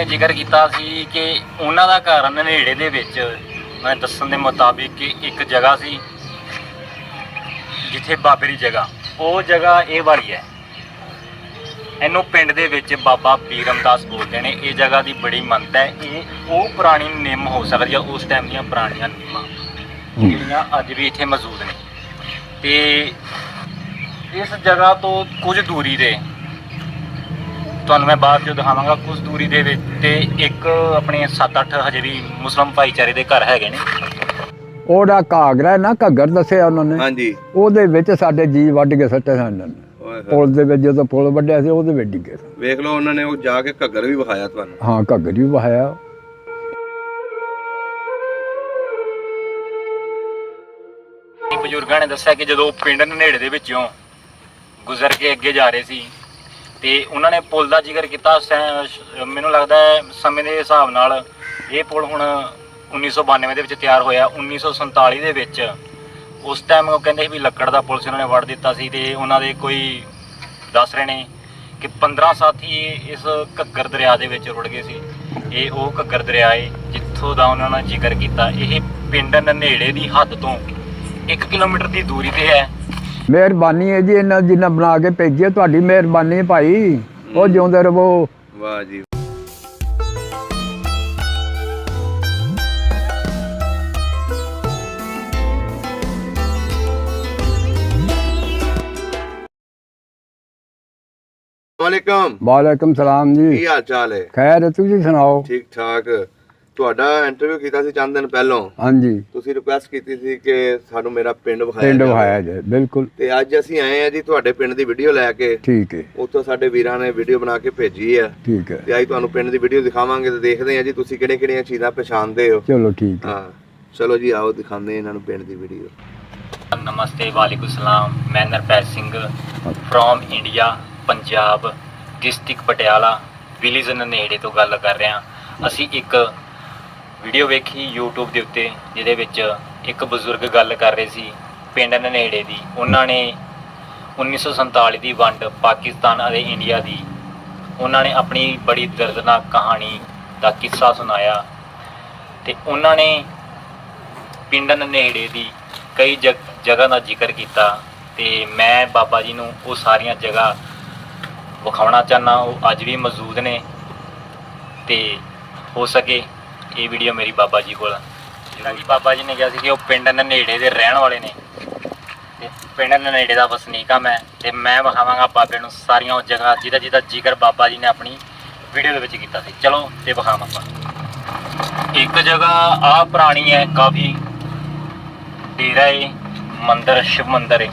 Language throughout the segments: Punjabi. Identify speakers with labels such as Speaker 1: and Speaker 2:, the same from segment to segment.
Speaker 1: ने जिक्र किया कि उन्हों का घर ननेड़े दे विच मैं दस्सण दे मुताबिक कि एक जगह सी जिथे बाबे की जगह, वो जगह ये वाली है। इनू पिंड दे विच बाबा बीरमदास बोलते हैं। ये जगह की बड़ी मनत है। ये वो पुरानी निम हो सकती है, उस टाइम दी पुरानियां निम्मां जिहड़ियां अज भी इत्थे मौजूद ने। ते इस जगह तो कुछ दूरी दे तुहानूं मैं बाद जो दिखावांगा, कुछ दूरी दे विच ते एक अपने 7-8 हजे भी मुस्लिम भाईचारे दे घर हैगे ने।
Speaker 2: ओहदा घाघरा ना घग्गर दस्सिया उन्होंने,
Speaker 3: हाँ जी,
Speaker 2: ਉਹਦੇ ਵਿੱਚ ਸਾਡੇ ਜੀ ਵੱਢ ਕੇ ਸੱਟੇ ਸਨ। ਪੁਲ ਦੇ ਵਿੱਚ ਜਦੋਂ ਪੁਲ ਵੱਢਿਆ ਸੀ ਉਹਦੇ ਵਿੱਚ ਡਿੱਗੇ ਸਨ।
Speaker 3: ਵੇਖ ਲਓ ਉਹਨਾਂ ਨੇ ਉਹ ਜਾ ਕੇ ਘੱਗਰ ਵੀ ਵਿਖਾਇਆ ਤੁਹਾਨੂੰ।
Speaker 2: ਹਾਂ, ਘੱਗਰ ਵੀ ਵਹਾਇਆ।
Speaker 1: ਬਜ਼ੁਰਗਾਂ ਨੇ ਦੱਸਿਆ ਕਿ ਜਦੋਂ ਪਿੰਡ ਨੇੜੇ ਦੇ ਵਿੱਚੋਂ ਗੁਜ਼ਰ ਕੇ ਅੱਗੇ ਜਾ ਰਹੇ ਸੀ ਤੇ ਉਹਨਾਂ ਨੇ ਪੁਲ ਦਾ ਜ਼ਿਕਰ ਕੀਤਾ। ਮੈਨੂੰ ਲੱਗਦਾ ਹੈ ਸਮੇਂ ਦੇ ਹਿਸਾਬ ਨਾਲ ਇਹ ਪੁਲ ਹੁਣ 1992 ਦੇ ਵਿੱਚ ਤਿਆਰ ਹੋਇਆ। 1947 ਦੇ ਵਿੱਚ ਉਸ ਟਾਈਮ ਉਹ ਕਹਿੰਦੇ ਸੀ ਵੀ ਲੱਕੜ ਦਾ ਪੁਲ ਸੀ, ਉਹਨਾਂ ਨੇ ਵੱਢ ਦਿੱਤਾ ਸੀ। ਤੇ ਉਹਨਾਂ ਦੇ ਕੋਈ ਦੱਸ ਰਹੇ ਨੇ ਕਿ 15 ਸਾਥੀ ਇਸ ਘੱਗਰ ਦਰਿਆ ਦੇ ਵਿੱਚ ਰੁੜ ਗਏ ਸੀ। ਇਹ ਉਹ ਘੱਗਰ ਦਰਿਆ ਹੈ ਜਿੱਥੋਂ ਦਾ ਉਹਨਾਂ ਨੇ ਜ਼ਿਕਰ ਕੀਤਾ। ਇਹ ਪਿੰਡ ਨਨੇੜੇ ਦੀ ਹੱਦ ਤੋਂ 1 ਕਿਲੋਮੀਟਰ ਦੀ ਦੂਰੀ ਤੇ ਹੈ।
Speaker 2: ਮਿਹਰਬਾਨੀ ਹੈ ਜੀ, ਇਹਨਾਂ ਜਿੰਨਾ ਬਣਾ ਕੇ ਭੇਜਿਆ, ਤੁਹਾਡੀ ਮਿਹਰਬਾਨੀ ਭਾਈ। ਉਹ ਜਿਉਂਦੇ ਰਹੋ।
Speaker 3: ਵਾਹ ਜੀ। वालेकुम।
Speaker 2: वालेकुम सलाम जी।
Speaker 3: ਕੀ ਹਾਲ ਚਾਲ ਹੈ?
Speaker 2: ਖੈਰ, ਤੁਸੀਂ ਸੁਣਾਓ?
Speaker 3: ਠੀਕ ਠਾਕ। ਤੁਹਾਡਾ ਇੰਟਰਵਿਊ ਕੀਤਾ ਸੀ ਚੰਦ ਦਿਨ ਪਹਿਲਾਂ।
Speaker 2: ਹਾਂਜੀ,
Speaker 3: ਤੁਸੀਂ ਰਿਕੁਐਸਟ ਕੀਤੀ ਸੀ ਕਿ ਸਾਨੂੰ ਮੇਰਾ ਪਿੰਡ ਵਿਖਾਇਆ
Speaker 2: ਪਿੰਡ
Speaker 3: ਜਾਵੇ।
Speaker 2: ਵਹਾਇਆ ਜੇ ਬਿਲਕੁਲ।
Speaker 3: ਤੇ ਅੱਜ ਅਸੀਂ ਆਏ ਆ ਜੀ ਤੁਹਾਡੇ ਪਿੰਡ ਦੀ ਵੀਡੀਓ ਲੈ ਕੇ।
Speaker 2: ਠੀਕ ਹੈ,
Speaker 3: ਉੱਥੋਂ ਸਾਡੇ ਵੀਰਾਂ ਨੇ ਵੀਡੀਓ ਬਣਾ ਕੇ ਭੇਜੀ ਆ
Speaker 2: ਠੀਕ ਹੈ।
Speaker 3: ਤੇ ਅੱਜ ਤੁਹਾਨੂੰ ਪਿੰਡ ਦੀ ਵੀਡੀਓ ਦਿਖਾਵਾਂਗੇ ਤੇ ਦੇਖਦੇ ਆ ਜੀ ਤੁਸੀਂ ਕਿਹੜੀਆਂ ਚੀਜ਼ਾਂ ਪਛਾਣਦੇ ਹੋ।
Speaker 2: ਚਲੋ ਠੀਕ ਹੈ।
Speaker 3: ਹਾਂ ਚਲੋ ਜੀ, ਆਓ ਦਿਖਾਉਂਦੇ ਇਹਨਾਂ ਨੂੰ ਪਿੰਡ ਦੀ ਵੀਡੀਓ।
Speaker 1: ਨਮਸਤੇ, ਵਾਲੇਕੁਮ ਸਲਾਮ। ਮੈਂ Narpal Singh from India, Punjab, district Patiala, village ਨਨੇੜੇ ਤੋਂ ਗੱਲ ਕਰ ਰਿਹਾ। ਅਸੀਂ ਇੱਕ ਵੀਡੀਓ ਵੇਖੀ YouTube ਦੇ ਉੱਤੇ ਜਿਹਦੇ ਵਿੱਚ ਇੱਕ ਬਜ਼ੁਰਗ ਗੱਲ ਕਰ ਰਹੇ ਸੀ ਪਿੰਡ ਨਨੇੜੇ ਦੀ। ਉਹਨਾਂ ਨੇ 1947 ਦੀ ਵੰਡ ਪਾਕਿਸਤਾਨ ਅਤੇ ਇੰਡੀਆ ਦੀ ਉਹਨਾਂ ਨੇ ਆਪਣੀ ਬੜੀ ਦਰਦਨਾਕ ਕਹਾਣੀ ਦਾ ਕਿੱਸਾ ਸੁਣਾਇਆ। ਤੇ ਉਹਨਾਂ ਨੇ ਪਿੰਡ ਨਨੇੜੇ ਦੀ ਕਈ ਜਗ੍ਹਾ ਦਾ ਜ਼ਿਕਰ ਕੀਤਾ। ਤੇ ਮੈਂ ਬਾਬਾ ਜੀ ਨੂੰ ਉਹ ਸਾਰੀਆਂ ਜਗ੍ਹਾ ਵਿਖਾਉਣਾ ਚਾਹੁੰਦਾ। ਉਹ ਅੱਜ ਵੀ ਮੌਜੂਦ ਨੇ। ਤੇ ਹੋ ਸਕੇ ਇਹ ਵੀਡੀਓ ਮੇਰੀ ਬਾਬਾ ਜੀ ਕੋਲ, ਜਿਹੜਾ ਕਿ ਬਾਬਾ ਜੀ ਨੇ ਕਿਹਾ ਸੀ ਕਿ ਉਹ ਪਿੰਡ ਨਨੇੜੇ ਦੇ ਰਹਿਣ ਵਾਲੇ ਨੇ ਤੇ ਪਿੰਡ ਨਨੇੜੇ ਦਾ ਵਸਨੀਕ ਆ ਮੈਂ। ਤੇ ਮੈਂ ਵਿਖਾਵਾਂਗਾ ਬਾਬੇ ਨੂੰ ਸਾਰੀਆਂ ਉਹ ਜਗ੍ਹਾ ਜਿਹਦਾ ਜ਼ਿਕਰ ਬਾਬਾ ਜੀ ਨੇ ਆਪਣੀ ਵੀਡੀਓ ਦੇ ਵਿੱਚ ਕੀਤਾ ਸੀ। ਚਲੋ ਤੇ ਵਿਖਾਵਾਂਗਾ। ਇੱਕ ਜਗ੍ਹਾ ਆ ਪੁਰਾਣੀ ਹੈ ਕਾਫੀ, ਡੇਰਾ ਏ, ਮੰਦਿਰ, ਸ਼ਿਵ ਮੰਦਿਰ ਹੈ।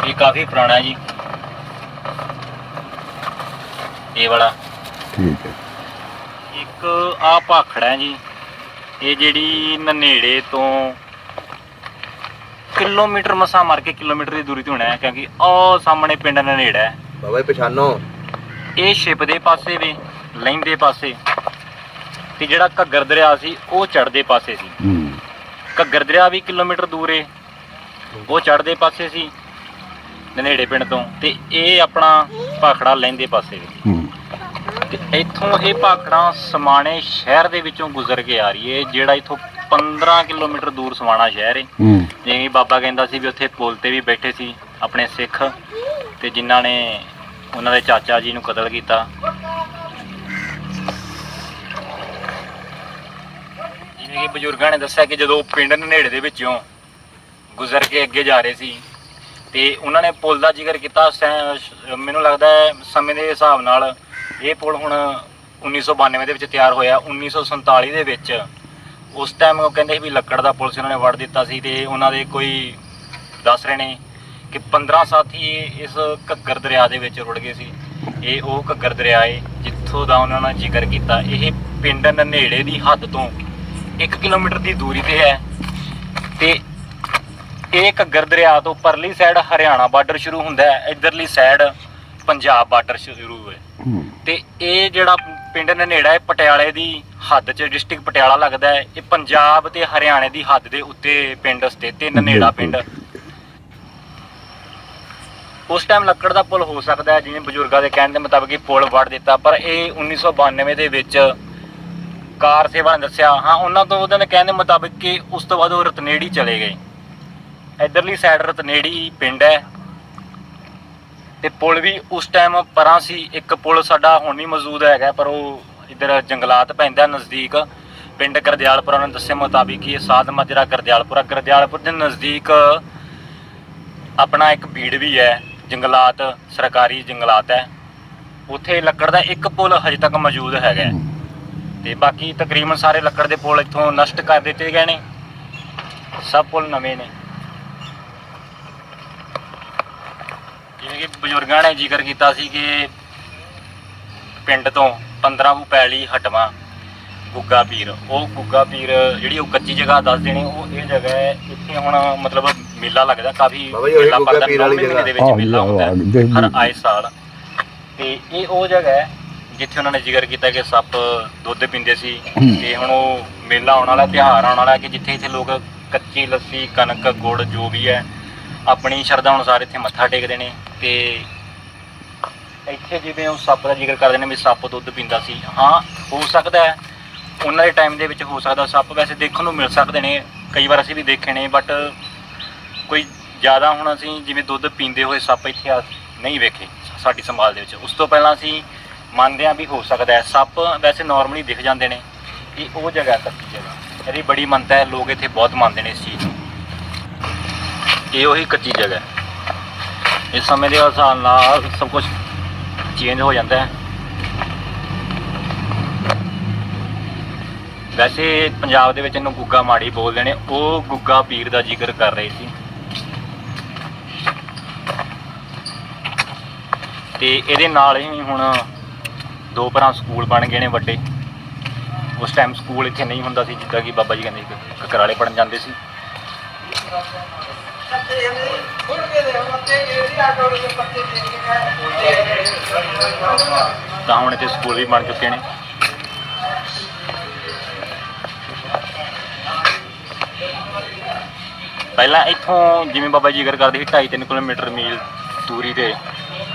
Speaker 1: ਇਹ ਕਾਫੀ ਪੁਰਾਣਾ ਜੀ, ਇਹ ਵਾਲਾ।
Speaker 2: ਠੀਕ ਹੈ।
Speaker 1: ਇੱਕ ਆ ਭਾਖੜਾ ਹੈ ਜੀ। ਇਹ ਜਿਹੜੀ ਨਨੇੜੇ ਤੋਂ ਕਿਲੋਮੀਟਰ ਮਸਾਂ ਮਾਰ ਕੇ ਕਿਲੋਮੀਟਰ ਦੀ ਦੂਰੀ ਤੇ ਹੋਣਾ ਹੈ, ਕਿਉਂਕਿ ਉਹ ਸਾਹਮਣੇ ਪਿੰਡ ਨਨੇੜਾ ਹੈ।
Speaker 3: ਬਾਬਾ ਜੀ ਪਛਾਣੋ।
Speaker 1: ਇਹ ਛਿਪ ਦੇ ਪਾਸੇ ਵੇ, ਲਹਿੰਦੇ ਪਾਸੇ, ਤੇ ਜਿਹੜਾ ਘੱਗਰ ਦਰਿਆ ਸੀ ਉਹ ਚੜ੍ਹਦੇ ਪਾਸੇ ਸੀ। ਘੱਗਰ ਦਰਿਆ ਵੀ ਕਿਲੋਮੀਟਰ ਦੂਰ ਏ, ਉਹ ਚੜ੍ਹਦੇ ਪਾਸੇ ਸੀ ਨਨੇੜੇ ਪਿੰਡ ਤੋਂ। ਤੇ ਇਹ ਆਪਣਾ ਭਾਖੜਾ ਲਹਿੰਦੇ ਪਾਸੇ ਵੇ। ਤੇ ਇੱਥੋਂ ਇਹ ਭਾਖੜਾ ਸਮਾਣੇ ਸ਼ਹਿਰ ਦੇ ਵਿੱਚੋਂ ਗੁਜ਼ਰ ਕੇ ਆ ਰਹੀ ਹੈ, ਜਿਹੜਾ ਇੱਥੋਂ 15 ਕਿਲੋਮੀਟਰ ਦੂਰ ਸਮਾਣਾ ਸ਼ਹਿਰ ਹੈ। ਜਿਵੇਂ ਬਾਬਾ ਕਹਿੰਦਾ ਸੀ ਵੀ ਉੱਥੇ ਪੁਲ ਤੇ ਵੀ ਬੈਠੇ ਸੀ ਆਪਣੇ ਸਿੱਖ, ਤੇ ਜਿਨ੍ਹਾਂ ਨੇ ਉਹਨਾਂ ਦੇ ਚਾਚਾ ਜੀ ਨੂੰ ਕਤਲ ਕੀਤਾ। ਜਿਵੇਂ ਕਿ ਬਜ਼ੁਰਗਾਂ ਨੇ ਦੱਸਿਆ ਕਿ ਜਦੋਂ ਪਿੰਡ ਨੇੜੇ ਦੇ ਵਿੱਚੋਂ ਗੁਜ਼ਰ ਕੇ ਅੱਗੇ ਜਾ ਰਹੇ ਸੀ ਤੇ ਉਹਨਾਂ ਨੇ ਪੁਲ ਦਾ ਜ਼ਿਕਰ ਕੀਤਾ। ਮੈਨੂੰ ਲੱਗਦਾ ਹੈ ਸਮੇਂ ਦੇ ਹਿਸਾਬ ਨਾਲ ਇਹ ਪੁਲ ਹੁਣ 1992 ਦੇ ਵਿੱਚ ਤਿਆਰ ਹੋਇਆ। 1947 ਦੇ ਵਿੱਚ ਉਸ ਟਾਈਮ ਉਹ ਕਹਿੰਦੇ ਸੀ ਵੀ ਲੱਕੜ ਦਾ ਪੁਲ ਸੀ, ਉਹਨਾਂ ਨੇ ਵੱਢ ਦਿੱਤਾ ਸੀ। ਤੇ ਉਹਨਾਂ ਦੇ ਕੋਈ ਦੱਸ ਰਹੇ ਨੇ ਕਿ 15 ਸਾਥੀ ਇਸ ਘੱਗਰ ਦਰਿਆ ਦੇ ਵਿੱਚ ਰੁੜ ਗਏ ਸੀ। ਇਹ ਉਹ ਘੱਗਰ ਦਰਿਆ ਹੈ ਜਿੱਥੋਂ ਦਾ ਉਹਨਾਂ ਨੇ ਜ਼ਿਕਰ ਕੀਤਾ। ਇਹ ਪਿੰਡ ਨਨੇੜੇ ਦੀ ਹੱਦ ਤੋਂ 1 ਕਿਲੋਮੀਟਰ ਦੀ ਦੂਰੀ ਤੇ ਹੈ। ਤੇ ਇਹ ਘੱਗਰ ਦਰਿਆ ਤੋਂ ਪਰਲੀ ਸਾਈਡ ਹਰਿਆਣਾ ਬਾਰਡਰ ਸ਼ੁਰੂ ਹੁੰਦਾ ਹੈ, ਇਧਰਲੀ ਸਾਈਡ ਪੰਜਾਬ ਬਾਰਡਰ ਸ਼ੁਰੂ ਹੈ। ਤੇ ਇਹ ਜਿਹੜਾ ਪਿੰਡ ਨਨੇੜਾ ਹੈ ਪਟਿਆਲੇ ਦੀ ਹੱਦ 'ਚ, ਡਿਸਟ੍ਰਿਕਟ ਪਟਿਆਲਾ ਲੱਗਦਾ ਹੈ। ਇਹ ਪੰਜਾਬ ਤੇ ਹਰਿਆਣੇ ਦੀ ਹੱਦ ਦੇ ਉੱਤੇ ਪਿੰਡ ਸਥਿਤ ਹੈ ਨਨੇੜਾ ਪਿੰਡ। ਉਸ ਟਾਈਮ ਲੱਕੜ ਦਾ ਪੁਲ ਹੋ ਸਕਦਾ ਹੈ, ਜਿਵੇਂ ਬਜ਼ੁਰਗਾਂ ਦੇ ਕਹਿਣ ਦੇ ਮੁਤਾਬਕ ਇਹ ਪੁਲ ਵੱਢ ਦਿੱਤਾ, ਪਰ ਇਹ 1992 ਦੇ ਵਿੱਚ ਕਾਰ ਸੇਵਾ ਨੇ ਦੱਸਿਆ, ਹਾਂ ਉਹਨਾਂ ਤੋਂ ਉਹਨਾਂ ਦੇ ਕਹਿਣ ਦੇ ਮੁਤਾਬਕ ਕਿ ਉਸ ਤੋਂ ਬਾਅਦ ਉਹ ਰਤਨੇੜੀ ਚਲੇ ਗਏ। ਇੱਧਰਲੀ ਸਾਈਡ ਰਤਨੇੜੀ ਪਿੰਡ ਹੈ ਤੇ ਪੁਲ ਵੀ ਉਸ ਟਾਈਮ ਪਰਾਂ ਸੀ। ਇੱਕ ਪੁਲ ਸਾਡਾ ਹੁਣ ਵੀ ਮੌਜੂਦ ਹੈਗਾ, ਪਰ ਉਹ ਇੱਧਰ ਜੰਗਲਾਤ ਪੈਂਦਾ ਨਜ਼ਦੀਕ ਪਿੰਡ ਗਰਦਿਆਲਪੁਰਾ ਨੇ ਦੱਸੇ ਮੁਤਾਬਿਕ ਇਹ ਸਾਧ ਮਾਜਰਾ ਗਰਦਿਆਲਪੁਰ ਦੇ ਨਜ਼ਦੀਕ ਆਪਣਾ ਇੱਕ ਬੀੜ ਵੀ ਹੈ, ਜੰਗਲਾਤ ਸਰਕਾਰੀ ਜੰਗਲਾਤ ਹੈ, ਉੱਥੇ ਲੱਕੜ ਦਾ ਇੱਕ ਪੁਲ ਹਜੇ ਤੱਕ ਮੌਜੂਦ ਹੈਗਾ ਤੇ ਬਾਕੀ ਤਕਰੀਬਨ ਸਾਰੇ ਲੱਕੜ ਦੇ ਪੁਲ ਇੱਥੋਂ ਨਸ਼ਟ ਕਰ ਦਿੱਤੇ ਗਏ ਨੇ, ਸਭ ਪੁਲ ਨਵੇਂ ਨੇ। ਜਿਵੇਂ ਕਿ ਬਜ਼ੁਰਗਾਂ ਨੇ ਜ਼ਿਕਰ ਕੀਤਾ ਸੀ ਕਿ ਪਿੰਡ ਤੋਂ 15 ਕੁ ਪੈਲੀ ਹਟਵਾ ਗੁੱਗਾ ਪੀਰ, ਉਹ ਗੁੱਗਾ ਪੀਰ ਜਿਹੜੀ ਉਹ ਕੱਚੀ ਜਗ੍ਹਾ ਦੱਸਦੇ ਨੇ, ਉਹ ਇਹ ਜਗ੍ਹਾ ਹੈ। ਇੱਥੇ ਹੁਣ ਮਤਲਬ ਮੇਲਾ ਲੱਗਦਾ, ਕਾਫੀ ਮੇਲਾ ਪੜਦਾ, 9 ਮਹੀਨੇ ਦੇ ਵਿੱਚ ਮੇਲਾ ਹੁੰਦਾ ਹਰ ਆਏ ਸਾਲ। ਤੇ ਇਹ ਉਹ ਜਗ੍ਹਾ ਹੈ ਜਿੱਥੇ ਉਹਨਾਂ ਨੇ ਜ਼ਿਕਰ ਕੀਤਾ ਕਿ ਸੱਪ ਦੁੱਧ ਪੀਂਦੇ ਸੀ। ਤੇ ਹੁਣ ਉਹ ਮੇਲਾ ਆਉਣ ਵਾਲਾ, ਤਿਉਹਾਰ ਆਉਣ ਵਾਲਾ ਕਿ ਜਿੱਥੇ ਇੱਥੇ ਲੋਕ ਕੱਚੀ ਲੱਸੀ, ਕਣਕ, ਗੁੜ ਜੋ ਵੀ ਹੈ ਆਪਣੀ ਸ਼ਰਧਾ ਅਨੁਸਾਰ ਇੱਥੇ ਮੱਥਾ ਟੇਕਦੇ ਨੇ। ਤੇ ਇੱਥੇ ਜਿਵੇਂ ਉਹ ਸੱਪ ਦਾ ਜ਼ਿਕਰ ਕਰਦੇ ਨੇ ਵੀ ਸੱਪ ਦੁੱਧ ਪੀਂਦਾ ਸੀ, ਹਾਂ ਹੋ ਸਕਦਾ ਹੈ ਉਹਨਾਂ ਦੇ ਟਾਈਮ ਦੇ ਵਿੱਚ, ਹੋ ਸਕਦਾ ਸੱਪ ਵੈਸੇ ਦੇਖਣ ਨੂੰ ਮਿਲ ਸਕਦੇ ਨੇ, ਕਈ ਵਾਰ ਅਸੀਂ ਵੀ ਦੇਖੇ ਨੇ, ਬਟ ਕੋਈ ਜ਼ਿਆਦਾ ਹੁਣ ਅਸੀਂ ਜਿਵੇਂ ਦੁੱਧ ਪੀਂਦੇ ਹੋਏ ਸੱਪ ਇੱਥੇ ਨਹੀਂ ਵੇਖੇ ਸਾਡੀ ਸੰਭਾਲ ਦੇ ਵਿੱਚ। ਉਸ ਤੋਂ ਪਹਿਲਾਂ ਅਸੀਂ ਮੰਨਦੇ ਹਾਂ ਵੀ ਹੋ ਸਕਦਾ ਹੈ ਸੱਪ ਵੈਸੇ ਨਾਰਮਲੀ ਦਿਖ ਜਾਂਦੇ ਨੇ। ਇਹ ਉਹ ਜਗ੍ਹਾ ਕੱਚੀ ਜਗ੍ਹਾ, ਇਹਦੀ ਬੜੀ ਮੰਨਤਾ ਹੈ, ਲੋਕ ਇੱਥੇ ਬਹੁਤ ਮੰਨਦੇ ਨੇ ਇਸ ਚੀਜ਼ ਨੂੰ। ਇਹ ਉਹੀ ਕੱਚੀ ਜਗ੍ਹਾ ਹੈ। ਇਸ ਸਮੇਂ ਦੇ ਹਿਸਾਬ ਨਾਲ ਸਭ ਕੁਝ ਚੇਂਜ ਹੋ ਜਾਂਦਾ ਹੈ। ਵੈਸੇ ਪੰਜਾਬ ਦੇ ਵਿੱਚ ਇਹਨੂੰ ਗੁੱਗਾ ਮਾੜੀ ਬੋਲਦੇ ਨੇ, ਉਹ ਗੁੱਗਾ ਪੀਰ ਦਾ ਜ਼ਿਕਰ ਕਰ ਰਹੇ ਸੀ। ਤੇ ਇਹਦੇ ਨਾਲ ਹੀ ਹੁਣ 2 ਭਰਾ ਸਕੂਲ ਬਣ ਗਏ ਨੇ ਵੱਡੇ। ਉਸ ਟਾਈਮ ਸਕੂਲ ਇੱਥੇ ਨਹੀਂ ਹੁੰਦਾ ਸੀ, ਜਿੱਦਾਂ ਕਿ ਬਾਬਾ ਜੀ ਕਹਿੰਦੇ ਕਕਰਾਲੇ ਪੜਨ ਜਾਂਦੇ ਸੀ। ਤਾਂ ਹੁਣ ਇੱਥੇ ਸਕੂਲ ਵੀ ਬਣ ਚੁੱਕੇ ਨੇ। ਪਹਿਲਾਂ ਇੱਥੋਂ ਜਿਵੇਂ ਬਾਬਾ ਜੀ ਜ਼ਿਕਰ ਕਰਦੇ ਸੀ 2.5-3 ਕਿਲੋਮੀਟਰ ਮੀਲ ਦੂਰੀ ਤੇ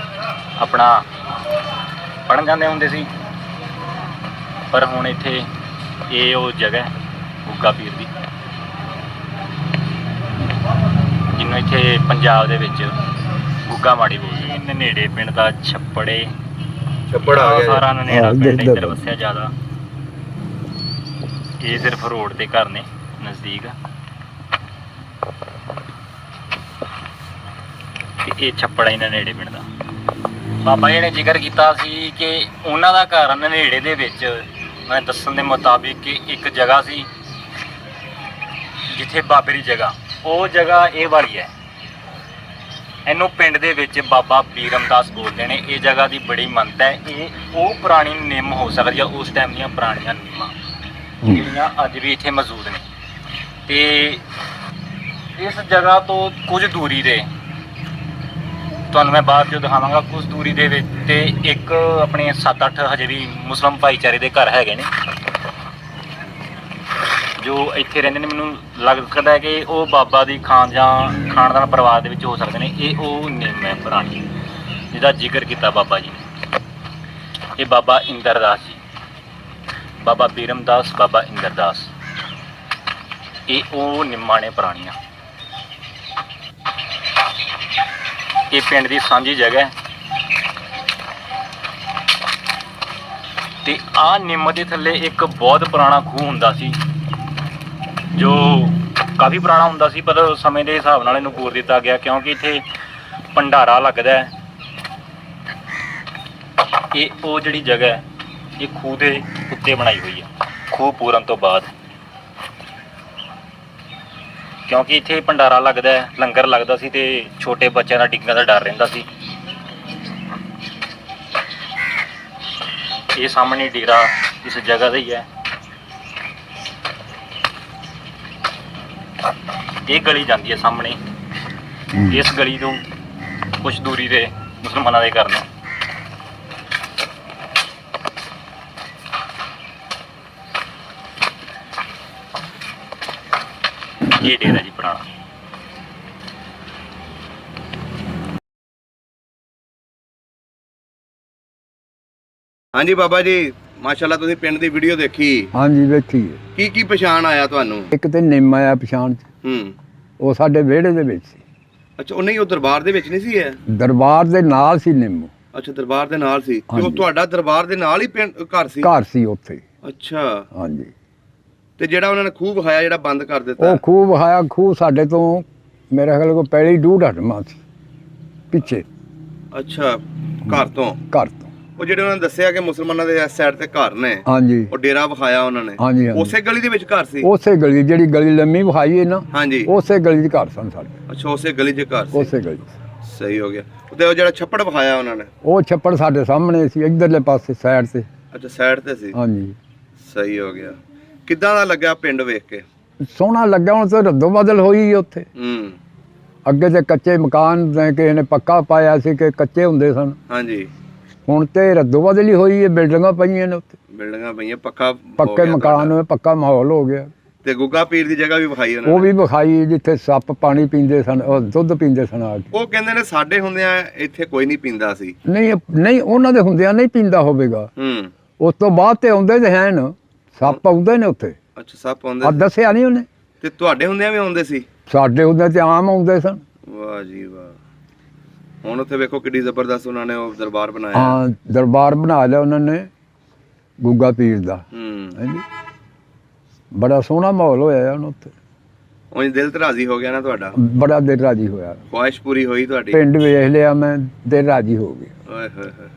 Speaker 1: ਆਪਣਾ ਪੜ੍ਹਨ ਜਾਂਦੇ ਹੁੰਦੇ ਸੀ, ਪਰ ਹੁਣ ਇੱਥੇ ਇਹ ਉਹ ਜਗ੍ਹਾ ਗੁੱਗਾ ਪੀਰ ਦੀ, ਜਿਹਨੂੰ ਇੱਥੇ ਪੰਜਾਬ ਦੇ ਵਿੱਚ ਗੁੱਗਾ ਮਾੜੀ ਬੋਲਦੇ ਨੇ। ਨੇੜੇ ਪਿੰਡ ਦਾ ਛੱਪੜ ਆ ਗਿਆ, ਸਾਰਾ ਨੇੜਾ ਪਿੰਡ ਇੱਧਰ ਵਸਿਆ ਜ਼ਿਆਦਾ। ਇਹ ਸਿਰਫ ਰੋਡ ਤੇ ਘਰ ਨੇ ਨਜ਼ਦੀਕ, ਤੇ ਇਹ ਛੱਪੜ ਆ ਇਹਨਾਂ ਨੇੜੇ ਪਿੰਡ ਦਾ। ਬਾਬਾ ਜੀ ਨੇ ਜ਼ਿਕਰ ਕੀਤਾ ਸੀ ਕਿ ਉਹਨਾਂ ਦਾ ਘਰ ਨੇੜੇ ਦੇ ਵਿੱਚ, ਮੈਂ ਦੱਸਣ ਦੇ ਮੁਤਾਬਿਕ ਕਿ ਇੱਕ ਜਗ੍ਹਾ ਸੀ ਜਿੱਥੇ ਬਾਬੇ ਦੀ ਜਗ੍ਹਾ, ਉਹ ਜਗ੍ਹਾ ਇਹ ਵਾਲੀ ਹੈ। ਇਹਨੂੰ ਪਿੰਡ ਦੇ ਵਿੱਚ ਬਾਬਾ ਬੀਰਮਦਾਸ ਬੋਲਦੇ ਨੇ। ਇਹ ਜਗ੍ਹਾ ਦੀ ਬੜੀ ਮੰਨਤ ਹੈ। ਇਹ ਉਹ ਪੁਰਾਣੀ ਨਿੰਮ ਹੋ ਸਕਦੀ ਆ, ਉਸ ਟਾਈਮ ਦੀਆਂ ਪੁਰਾਣੀਆਂ ਨਿੰਮਾਂ ਜਿਹੜੀਆਂ ਅੱਜ ਵੀ ਇੱਥੇ ਮੌਜੂਦ ਨੇ। ਤੇ ਇਸ ਜਗ੍ਹਾ ਤੋਂ ਕੁਝ ਦੂਰੀ ਤੇ ਤੁਹਾਨੂੰ ਮੈਂ ਬਾਅਦ 'ਚੋਂ ਦਿਖਾਵਾਂਗਾ, ਕੁਝ ਦੂਰੀ ਦੇ ਵਿੱਚ ਤੇ ਇੱਕ ਆਪਣੇ 7-8 ਹਜੇ ਵੀ ਮੁਸਲਿਮ ਭਾਈਚਾਰੇ ਦੇ ਘਰ ਹੈਗੇ ਨੇ ਜੋ ਇੱਥੇ ਰਹਿੰਦੇ ਨੇ। ਮੈਨੂੰ ਲੱਗਦਾ ਹੈ ਕਿ ਉਹ ਬਾਬਾ ਦੀ ਖਾਨਦਾਨ ਪਰਿਵਾਰ ਦੇ ਵਿੱਚ ਹੋ ਸਕਦੇ ਨੇ। ਇਹ ਉਹ ਨਿੰਮ ਹੈ ਪੁਰਾਣੀ ਜਿਹਦਾ ਜ਼ਿਕਰ ਕੀਤਾ ਬਾਬਾ ਜੀ ਨੇ। ਇਹ ਬਾਬਾ ਇੰਦਰਦਾਸ ਜੀ, ਬਾਬਾ ਬੀਰਮਦਾਸ, ਬਾਬਾ ਇੰਦਰਦਾਸ, ਇਹ ਉਹ ਨਿੰਮਾਂ ਨੇ ਪੁਰਾਣੀਆਂ। ਇਹ ਪਿੰਡ ਦੀ ਸਾਂਝੀ ਜਗ੍ਹਾ ਹੈ ਤੇ ਆਹ ਨਿੰਮ ਦੇ ਥੱਲੇ ਇੱਕ ਬਹੁਤ ਪੁਰਾਣਾ ਖੂਹ ਹੁੰਦਾ ਸੀ, ਜੋ ਕਾਫੀ ਪੁਰਾਣਾ ਹੁੰਦਾ ਸੀ, ਪਰ ਸਮੇਂ ਦੇ ਹਿਸਾਬ ਨਾਲ ਇਹਨੂੰ ਪੂਰ ਦਿੱਤਾ ਗਿਆ ਕਿਉਂਕਿ ਇੱਥੇ ਭੰਡਾਰਾ ਲੱਗਦਾ ਹੈ। ਇਹ ਉਹ ਜਿਹੜੀ ਜਗ੍ਹਾ ਹੈ ਇਹ ਖੂਹ ਦੇ ਉੱਤੇ ਬਣਾਈ ਹੋਈ ਹੈ, ਖੂਹ ਪੂਰਨ ਤੋਂ ਬਾਅਦ, ਕਿਉਂਕਿ ਇੱਥੇ ਭੰਡਾਰਾ ਲੱਗਦਾ ਹੈ, ਲੰਗਰ ਲੱਗਦਾ ਸੀ ਤੇ ਛੋਟੇ ਬੱਚਿਆਂ ਦਾ ਡਿੱਗਣ ਦਾ ਡਰ ਰਹਿੰਦਾ ਸੀ। ਇਹ ਸਾਹਮਣੇ ਡੇਰਾ ਇਸ ਜਗ੍ਹਾ ਦਾ ਹੀ ਹੈ। ਇਹ ਗਲੀ ਜਾਂਦੀ ਹੈ ਸਾਹਮਣੇ, ਇਸ ਗਲੀ ਤੋਂ ਕੁਝ ਦੂਰੀ ਤੇ ਮੁਸਲਮਾਨਾਂ ਦੇ ਘਰ ਨੇ। ਇਹ ਡੇਰਾ ਜੀ ਪੁਰਾਣਾ।
Speaker 3: ਹਾਂਜੀ ਬਾਬਾ ਜੀ, ਮਾਸ਼ਾਅੱਲਾ ਤੁਸੀਂ ਪਿੰਡ ਦੀ ਵੀਡੀਓ ਦੇਖੀ,
Speaker 2: ਹਾਂਜੀ ਵੇਖੀ
Speaker 3: ਕੀ ਪਛਾਣ ਆਇਆ ਤੁਹਾਨੂੰ?
Speaker 2: ਇੱਕ ਤੇ ਨਿੰਮ ਆਇਆ ਪਛਾਣ ਚ,
Speaker 3: ਹੂੰ।
Speaker 2: ਉਹ ਸਾਡੇ ਵਿਹੜੇ ਦੇ ਵਿੱਚ ਸੀ।
Speaker 3: ਅੱਛਾ, ਉਹ ਨਹੀਂ, ਉਹ ਦਰਬਾਰ ਦੇ ਵਿੱਚ ਨਹੀਂ ਸੀ ਇਹ?
Speaker 2: ਦਰਬਾਰ ਦੇ ਨਾਲ ਸੀ ਨਿੰਮ।
Speaker 3: ਅੱਛਾ, ਦਰਬਾਰ ਦੇ ਨਾਲ ਸੀ। ਤੇ ਉਹ
Speaker 2: ਹਾਂਜੀ।
Speaker 3: ਤੁਹਾਡਾ ਦਰਬਾਰ ਦੇ ਨਾਲ ਹੀ ਪਿੰਡ ਘਰ ਸੀ?
Speaker 2: ਘਰ ਸੀ ਉੱਥੇ।
Speaker 3: ਅੱਛਾ।
Speaker 2: ਹਾਂਜੀ।
Speaker 3: ਤੇ ਜਿਹੜਾ ਉਹਨਾਂ ਨੇ ਖੂਹ ਵਹਾਇਆ, ਜਿਹੜਾ ਬੰਦ ਕਰ ਦਿੱਤਾ?
Speaker 2: ਉਹ ਖੂਹ ਵਹਾਇਆ, ਖੂਹ ਸਾਡੇ ਤੋਂ ਮੇਰੇ ਖਿਆਲ ਕੋਲ ਪਹਿਲੀ 2.5 ਹਟਮਾ ਸੀ ਪਿੱਛੇ।
Speaker 3: ਅੱਛਾ, ਘਰ ਤੋਂ?
Speaker 2: ਘਰ ਤੋਂ।
Speaker 3: ਉਹ ਜਿਹੜੇ ਉਹਨਾਂ ਨੇ ਦੱਸਿਆ ਕਿ ਮੁਸਲਮਾਨਾਂ ਦੇ ਇਸ ਸਾਈਡ ਤੇ ਘਰ ਨੇ,
Speaker 2: ਹਾਂਜੀ
Speaker 3: ਉਹ ਡੇਰਾ ਵਿਖਾਇਆ ਉਹਨਾਂ ਨੇ?
Speaker 2: ਹਾਂਜੀ ਹਾਂਜੀ।
Speaker 3: ਉਸੇ ਗਲੀ ਦੇ ਵਿੱਚ ਘਰ ਸੀ?
Speaker 2: ਉਸੇ ਗਲੀ, ਜਿਹੜੀ ਗਲੀ ਲੰਮੀ ਵਿਖਾਈ ਹੈ ਨਾ,
Speaker 3: ਹਾਂਜੀ।
Speaker 2: ਉਸੇ ਗਲੀ 'ਚ ਘਰ ਸਨ ਸਾਡੇ।
Speaker 3: ਅੱਛਾ, ਉਸੇ ਗਲੀ 'ਚ ਘਰ ਸੀ?
Speaker 2: ਉਸੇ ਗਲੀ।
Speaker 3: ਸਹੀ ਹੋ ਗਿਆ। ਤੇ ਉਹ ਜਿਹੜਾ ਛੱਪੜ ਵਿਖਾਇਆ ਉਹਨਾਂ ਨੇ?
Speaker 2: ਉਹ ਛੱਪੜ ਸਾਡੇ ਸਾਹਮਣੇ ਸੀ, ਇੱਧਰਲੇ ਪਾਸੇ ਸਾਈਡ ਤੇ।
Speaker 3: ਅੱਛਾ, ਸਾਈਡ ਤੇ ਸੀ।
Speaker 2: ਹਾਂਜੀ।
Speaker 3: ਸਹੀ ਹੋ ਗਿਆ। ਕਿੱਦਾਂ ਦਾ ਲੱਗਾ ਪਿੰਡ ਵੇਖ ਕੇ?
Speaker 2: ਸੋਹਣਾ ਲੱਗਾ। ਹੁਣ ਤਾਂ ਰੱਦੋ ਬਦਲ ਹੋਈ ਉੱਥੇ।
Speaker 3: ਹੂੰ।
Speaker 2: ਅੱਗੇ ਤੇ ਕੱਚੇ ਮਕਾਨ ਨੇ, ਕਿਸੇ ਨੇ ਪੱਕਾ ਪਾਇਆ ਸੀ, ਕਿ ਕੱਚੇ ਹੁੰਦੇ ਸਨ।
Speaker 3: ਹਾਂਜੀ।
Speaker 2: ਹੁਣ ਤੇ ਰੱਦੋ ਬਦਲ ਹੀ ਹੋਈ ਹੈ, ਬਿਲਡਿੰਗਾਂ ਪਈਆਂ ਨੇ ਉੱਥੇ,
Speaker 3: ਬਿਲਡਿੰਗਾਂ ਪਈਆਂ, ਪੱਕਾ
Speaker 2: ਪੱਕੇ ਮਕਾਨ ਹੋਏ, ਪੱਕਾ ਮਾਹੌਲ ਹੋ ਗਿਆ।
Speaker 3: ਤੇ ਗੁੱਗਾ ਪੀਰ ਦੀ ਜਗ੍ਹਾ ਵੀ ਵਿਖਾਈ ਉਹਨਾਂ
Speaker 2: ਉਹ
Speaker 3: ਨੇ?
Speaker 2: ਵੀ ਵਿਖਾਈ, ਜਿੱਥੇ ਸੱਪ ਪਾਣੀ ਪੀਂਦੇ ਸਨ, ਉਹ ਦੁੱਧ ਪੀਂਦੇ ਸਨ ਆ ਕੇ।
Speaker 3: ਉਹ ਕਹਿੰਦੇ ਨੇ ਸਾਡੇ ਹੁੰਦਿਆਂ ਇੱਥੇ ਕੋਈ ਨਹੀਂ ਪੀਂਦਾ ਸੀ।
Speaker 2: ਨਹੀਂ ਨਹੀਂ, ਉਹਨਾਂ ਦੇ ਹੁੰਦਿਆਂ ਨਹੀਂ ਪੀਂਦਾ ਹੋਵੇਗਾ।
Speaker 3: ਹੂੰ।
Speaker 2: ਉਸ ਤੋਂ ਬਾਅਦ ਤੇ ਆਉਂਦੇ ਤੇ ਹਨ, ਸੱਪ ਆਉਂਦੇ ਨੇ ਉੱਥੇ।
Speaker 3: ਅੱਛਾ, ਸੱਪ ਆਉਂਦੇ
Speaker 2: ਆ
Speaker 3: ਸੀ?
Speaker 2: ਦੱਸਿਆ ਨਹੀਂ ਉਹਨੇ।
Speaker 3: ਤੇ ਤੁਹਾਡੇ ਹੁੰਦਿਆਂ ਵੀ ਆਉਂਦੇ ਸੀ?
Speaker 2: ਸਾਡੇ ਹੁੰਦੇ ਤੇ ਆਮ ਆਉਂਦੇ ਸਨ।
Speaker 3: ਵਾਹ ਜੀ ਵਾਹ। ਹੁਣ ਉੱਥੇ ਵੇਖੋ ਕਿੱਡੀ ਜ਼ਬਰਦਸਤ ਉਹਨਾਂ ਨੇ ਉਹ ਦਰਬਾਰ ਬਣਾਇਆ।
Speaker 2: ਹਾਂ, ਦਰਬਾਰ ਬਣਾ ਲਿਆ ਉਹਨਾਂ ਨੇ ਗੁੱਗਾ ਪੀਰ ਦਾ।
Speaker 3: ਹੂੰ।
Speaker 2: ਹਾਂਜੀ। ਬੜਾ ਸੋਹਣਾ ਮਾਹੌਲ ਹੋਇਆ ਹੁਣ ਉੱਥੇ।
Speaker 3: ਉਹ ਦਿਲ ਤੇ ਰਾਜ਼ੀ ਹੋ ਗਿਆ ਨਾ ਤੁਹਾਡਾ?
Speaker 2: ਬੜਾ ਦਿਲ ਰਾਜੀ ਹੋਇਆ।
Speaker 3: ਖੁਆਇਸ਼ ਪੂਰੀ ਹੋਈ ਤੁਹਾਡੀ?
Speaker 2: ਪਿੰਡ ਵੇਖ ਲਿਆ ਮੈਂ, ਦਿਲ ਰਾਜੀ ਹੋ ਗਿਆ।
Speaker 3: ਓਏ ਹੋਏ ਹੋਏ।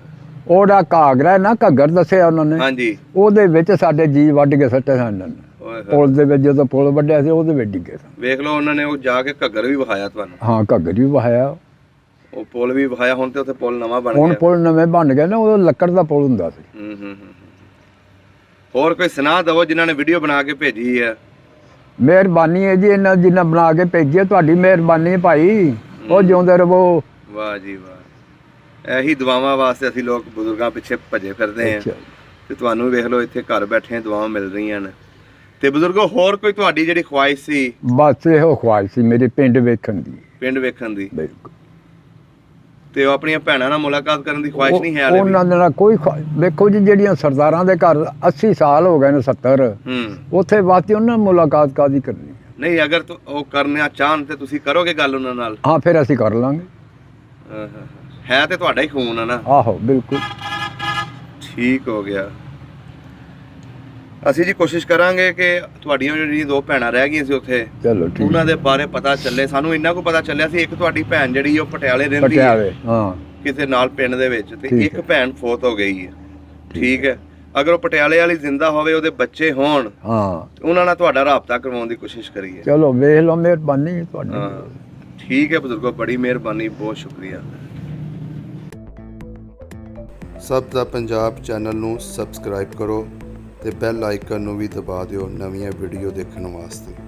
Speaker 2: ਉਹਦਾ ਘਾਗਰਾ ਨਾ, ਘੱਗਰ ਦੱਸਿਆ ਉਹਨਾਂ ਨੇ,
Speaker 3: ਹਾਂਜੀ।
Speaker 2: ਉਹਦੇ ਵਿੱਚ ਸਾਡੇ ਜੀ ਵੱਢ ਕੇ ਸੱਟੇ ਸਨ ਉਹਨਾਂ ਨੇ।
Speaker 3: ਓਏ ਹੋਏ।
Speaker 2: ਪੁਲ ਦੇ ਵਿੱਚ, ਜਦੋਂ ਪੁਲ ਵੱਢਿਆ ਸੀ, ਉਹਦੇ ਵਿੱਚ ਡਿੱਗੇ ਸਨ।
Speaker 3: ਵੇਖ ਲਓ, ਉਹਨਾਂ ਨੇ ਉਹ ਜਾ ਕੇ ਘੱਗਰ ਵੀ ਵਿਖਾਇਆ ਤੁਹਾਨੂੰ?
Speaker 2: ਹਾਂ, ਘੱਗਰ ਵੀ ਵਹਾਇਆ।
Speaker 3: ਉਹ ਪੁਲ ਵੀ ਵਿਖਾਇਆ। ਹੁਣ ਤੇ ਉੱਥੇ ਪੁਲ ਨਵਾਂ ਬਣ
Speaker 2: ਹੁਣ
Speaker 3: ਗਿਆ?
Speaker 2: ਪੁਲ ਨਵੇਂ ਬਣ ਗਏ ਨਾ, ਉਹ ਲੱਕੜ ਦਾ ਪੁਲ ਹੁੰਦਾ ਸੀ।
Speaker 3: ਹੂੰ ਹੂੰ ਹੂੰ। ਹੋਰ ਕੋਈ ਸੁਣਾ ਦਵੋ ਜਿਨ੍ਹਾਂ ਨੇ ਵੀਡੀਓ ਬਣਾ ਕੇ ਭੇਜੀ ਹੈ?
Speaker 2: ਮਿਹਰਬਾਨੀ ਹੈ ਜੀ, ਇਹਨਾਂ ਜਿੰਨਾ ਬਣਾ ਕੇ ਭੇਜਿਆ, ਤੁਹਾਡੀ ਮਿਹਰਬਾਨੀ ਹੈ ਭਾਈ। ਉਹ ਜਿਉਂਦੇ ਰਹੋ।
Speaker 3: ਵਾਹ ਜੀ ਵਾਹ। ਇਹੀ ਦੁਆਵਾਂ ਵਾਸਤੇ ਅਸੀਂ ਲੋਕ ਬਜ਼ੁਰਗਾਂ ਪਿੱਛੇ ਭੱਜੇ ਫਿਰਦੇ ਆਂ।
Speaker 2: ਅੱਛਾ।
Speaker 3: ਤੇ ਤੁਹਾਨੂੰ ਵੇਖ ਲਓ, ਇੱਥੇ ਘਰ ਬੈਠੇ ਦੁਆਵਾਂ ਮਿਲ ਰਹੀਆਂ ਨੇ। ਤੇ ਬਜ਼ੁਰਗੋ, ਹੋਰ ਕੋਈ ਤੁਹਾਡੀ ਜਿਹੜੀ ਖੁਆਇਸ਼ ਸੀ?
Speaker 2: ਬਸ ਇਹੋ ਖੁਆਇਸ਼ ਸੀ ਮੇਰੇ, ਪਿੰਡ ਵੇਖਣ ਦੀ।
Speaker 3: ਪਿੰਡ ਵੇਖਣ ਦੀ?
Speaker 2: ਬਿਲਕੁਲ।
Speaker 3: ਤੇ ਉਹ ਆਪਣੀਆਂ ਭੈਣਾਂ ਨਾਲ ਮੁਲਾਕਾਤ ਕਰਨ ਦੀ ਖੁਆਇਸ਼ ਨਹੀਂ ਹੈ ਹਾਲੇ ਵੀ?
Speaker 2: ਉਹਨਾਂ ਦੇ ਨਾਲ ਕੋਈ ਵੇਖੋ ਜੀ, ਜਿਹੜੀਆਂ ਸਰਦਾਰਾਂ ਦੇ ਘਰ 80 ਸਾਲ ਹੋ ਗਏ ਨੇ, 70,
Speaker 3: ਹੂੰ।
Speaker 2: ਉੱਥੇ ਵਾਸਤੇ ਉਹਨਾਂ ਨਾਲ ਮੁਲਾਕਾਤ ਕਾਦੀ ਕਰਨੀ?
Speaker 3: ਨਹੀਂ, ਅਗਰ ਉਹ ਕਰਨਾ ਚਾਹਣ ਤੇ ਤੁਸੀਂ ਕਰੋਗੇ ਗੱਲ ਉਹਨਾਂ ਨਾਲ?
Speaker 2: ਹਾਂ, ਫਿਰ ਅਸੀਂ ਕਰ ਲਾਂਗੇ।
Speaker 3: ਹਾਂ, ਹਾਂ। ਹੈ ਤੇ ਤੁਹਾਡਾ ਹੀ ਖੂਨ ਆ ਨਾ?
Speaker 2: ਆਹੋ, ਬਿਲਕੁਲ।
Speaker 3: ਠੀਕ ਹੋ ਗਿਆ। ਅਸੀਂ ਜੀ ਕੋਸ਼ਿਸ਼ ਕਰਾਂਗੇ ਕਿ ਤੁਹਾਡੀਆਂ ਜਿਹੜੀਆਂ 2 ਭੈਣਾਂ ਰਹਿ ਗਈਆਂ ਸੀ ਉੱਥੇ,
Speaker 2: ਚਲੋ ਠੀਕ।
Speaker 3: ਉਹਨਾਂ ਦੇ ਬਾਰੇ ਪਤਾ ਚੱਲੇ। ਸਾਨੂੰ ਇੰਨਾ ਕੁ ਪਤਾ ਚੱਲਿਆ ਸੀ, ਇੱਕ ਤੁਹਾਡੀ ਭੈਣ ਜਿਹੜੀ ਉਹ ਪਟਿਆਲੇ ਰਹਿੰਦੀ ਹੈ
Speaker 2: ਪਟਿਆਲੇ, ਹਾਂ,
Speaker 3: ਕਿਸੇ ਨਾਲ ਪਿੰਡ ਦੇ ਵਿੱਚ, ਤੇ
Speaker 2: ਠੀਕ
Speaker 3: ਇੱਕ
Speaker 2: ਹੈ।
Speaker 3: ਭੈਣ ਫੌਤ ਹੋ ਗਈ ਹੈ। ਠੀਕ ਹੈ। ਅਗਰ ਉਹ ਪਟਿਆਲੇ ਵਾਲੀ ਜ਼ਿੰਦਾ ਹੋਵੇ, ਉਹਦੇ ਬੱਚੇ ਹੋਣ,
Speaker 2: ਹਾਂ,
Speaker 3: ਉਹਨਾਂ ਨਾਲ ਤੁਹਾਡਾ ਰਾਬਤਾ ਕਰਵਾਉਣ ਦੀ ਕੋਸ਼ਿਸ਼ ਕਰੀਏ।
Speaker 2: ਚਲੋ ਵੇਖ ਲਓ, ਮਿਹਰਬਾਨੀ ਹੈ ਤੁਹਾਡੀ।
Speaker 3: ਹਾਂ, ਠੀਕ ਹੈ ਬਜ਼ੁਰਗੋ, ਬੜੀ ਮਿਹਰਬਾਨੀ, ਬਹੁਤ ਸ਼ੁਕਰੀਆ। ਸਭ ਦਾ ਪੰਜਾਬ ਚੈਨਲ ਨੂੰ ਸਬਸਕ੍ਰਾਈਬ ਕਰੋ ਤੇ ਬੈਲ ਆਈਕਨ ਨੂੰ ਵੀ ਦਬਾ ਦਿਓ ਨਵੀਆਂ ਵੀਡੀਓ ਦੇਖਣ ਵਾਸਤੇ।